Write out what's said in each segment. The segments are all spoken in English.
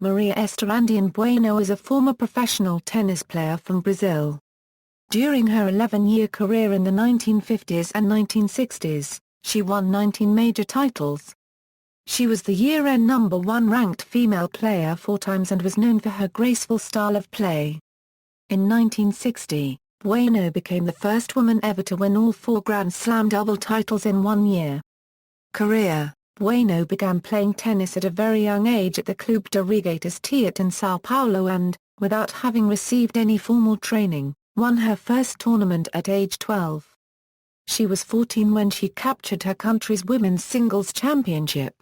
Maria Esther Andion Bueno is a former professional tennis player from Brazil. During her 11-year career in the 1950s and 1960s, she won 19 major titles. She was the year-end #1 ranked female player 4 times and was known for her graceful style of play. In 1960, Bueno became the first woman ever to win all 4 Grand Slam double titles in 1 year. Career: Bueno began playing tennis at a very young age at the Clube de Regatas Tietê in São Paulo and, without having received any formal training, won her first tournament at age 12. She was 14 when she captured her country's women's singles championship.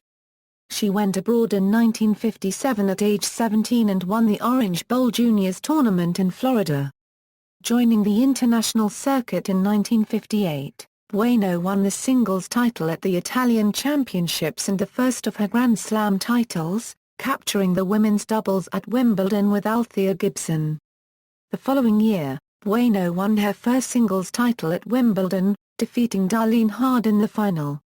She went abroad in 1957 at age 17 and won the Orange Bowl Juniors tournament in Florida. Joining the international circuit in 1958. Bueno won the singles title at the Italian Championships and the first of her Grand Slam titles, capturing the women's doubles at Wimbledon with Althea Gibson. The following year, Bueno won her first singles title at Wimbledon, defeating Darlene Hard in the final.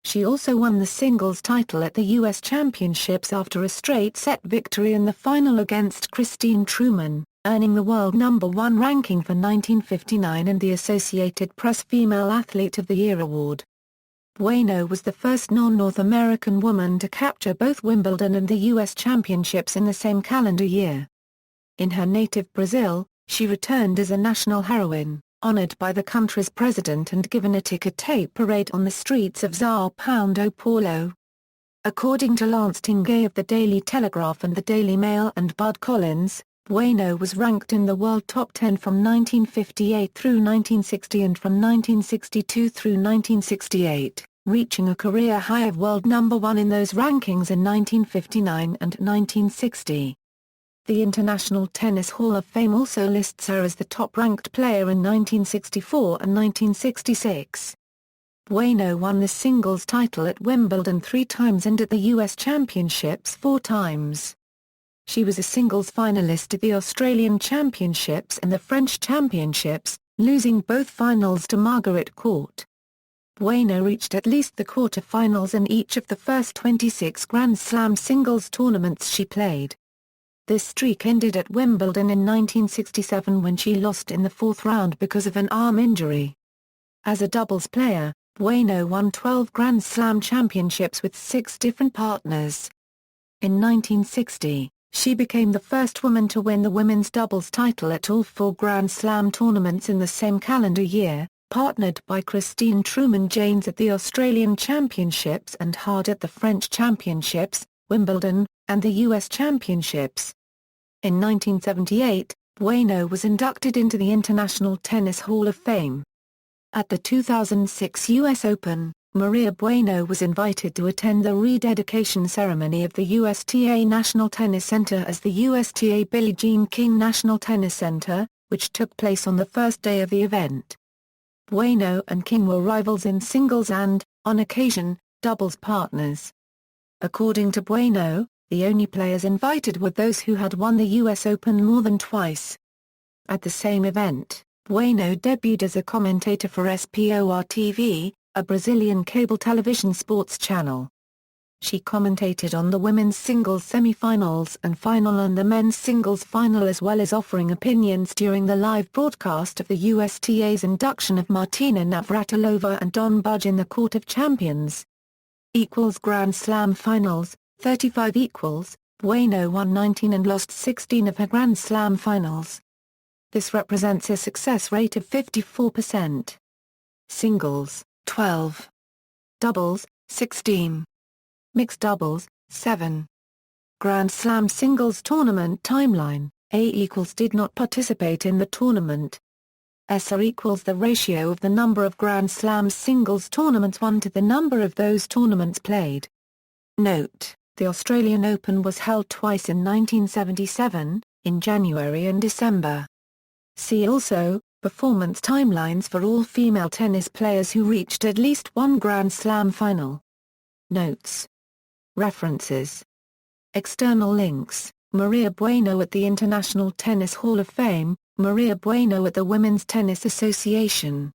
She also won the singles title at the U.S. Championships after a straight-set victory in the final against Christine Truman, earning the world #1 ranking for 1959 and the Associated Press Female Athlete of the Year award. Bueno was the first non-North American woman to capture both Wimbledon and the U.S. Championships in the same calendar year. In her native Brazil, she returned as a national heroine, honored by the country's president and given a ticker-tape parade on the streets of São Paulo. According to Lance Tingay of the Daily Telegraph and the Daily Mail and Bud Collins, Bueno was ranked in the world top 10 from 1958 through 1960 and from 1962 through 1968, reaching a career high of world #1 in those rankings in 1959 and 1960. The International Tennis Hall of Fame also lists her as the top-ranked player in 1964 and 1966. Bueno won the singles title at Wimbledon 3 times and at the U.S. Championships 4 times. She was a singles finalist at the Australian Championships and the French Championships, losing both finals to Margaret Court. Bueno reached at least the quarter-finals in each of the first 26 Grand Slam singles tournaments she played. This streak ended at Wimbledon in 1967 when she lost in the 4th round because of an arm injury. As a doubles player, Bueno won 12 Grand Slam championships with 6 different partners. In 1960, she became the first woman to win the women's doubles title at all 4 Grand Slam tournaments in the same calendar year, partnered by Christine Truman Janes at the Australian Championships and Hard at the French Championships, Wimbledon, and the U.S. Championships. In 1978, Bueno was inducted into the International Tennis Hall of Fame. At the 2006 U.S. Open, Maria Bueno was invited to attend the rededication ceremony of the USTA National Tennis Center as the USTA Billie Jean King National Tennis Center, which took place on the first day of the event. Bueno and King were rivals in singles and, on occasion, doubles partners. According to Bueno, the only players invited were those who had won the U.S. Open more than twice. At the same event, Bueno debuted as a commentator for Sport TV, a Brazilian cable television sports channel. She commentated on the women's singles semi-finals and final and the men's singles final as well as offering opinions during the live broadcast of the USTA's induction of Martina Navratilova and Don Budge in the Court of Champions. Grand Slam finals, 35 Bueno won 19 and lost 16 of her Grand Slam finals. This represents a success rate of 54%. Singles, 12. Doubles, 16. Mixed doubles, 7. Grand Slam singles tournament timeline, A did not participate in the tournament. SR equals the ratio of the number of Grand Slam singles tournaments won to the number of those tournaments played. Note: the Australian Open was held twice in 1977, in January and December. See also, performance timelines for all female tennis players who reached at least one Grand Slam final. Notes. References. External links: Maria Bueno at the International Tennis Hall of Fame, Maria Bueno at the Women's Tennis Association.